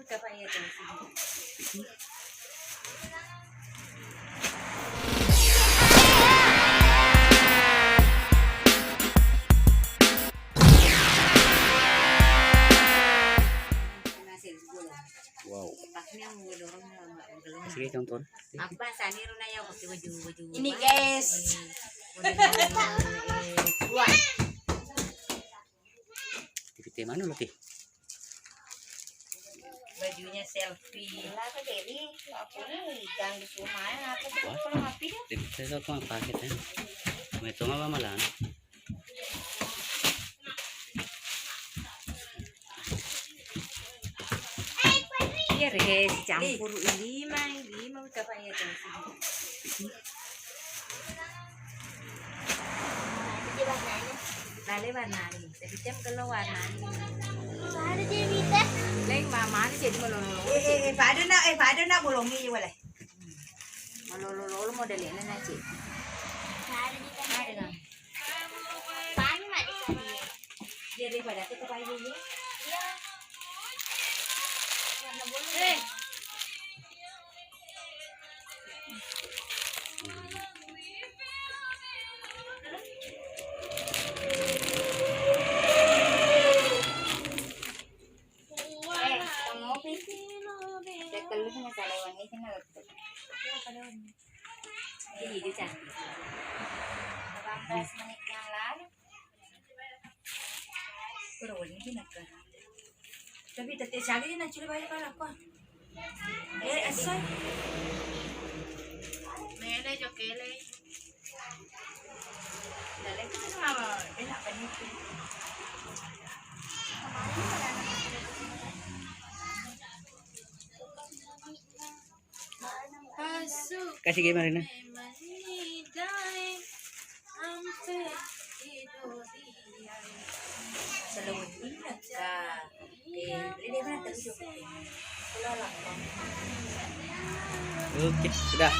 magkapaya to. Wow. Paknya mau dorong belum. Sige, tonton. Apa saniro na yaw kasi waju. Ini guys. Wah. Tipite mana lo ti? Bajunya selfie. Lah ke Dewi, aku nih jangan disumain aku tuh Wah. kalau ngapi dia. Tipite sa mga paket eh. May ito nga ba malan? Iya res campur lima magkapaya to. Di warnanya. Lale warna ni. Tapi jam kalau warna ni. Ada Dewi teh. Leng mama ni jadi melololo. Pada nak bolongi je boleh. Melololo modelnya na cik. Ada di teh. Ada kan? Pan mak di sana. Dia daripada kita pakai ni. Iya. Warna bolong. Kamu pilih. Tekel sama salewan ini kena letak. Jadi dia cantik. 18 menit yang lalu. Kurang ni nak kan. Tapi tadi sehari nak cuci balik kalau apa? Asal. Mele yo kele. Lale kita sama. Dia nak penipu. Kasi game rin na. Selawat ingat ka. Dia mana terus. Kalau lapang. Okay, sudah.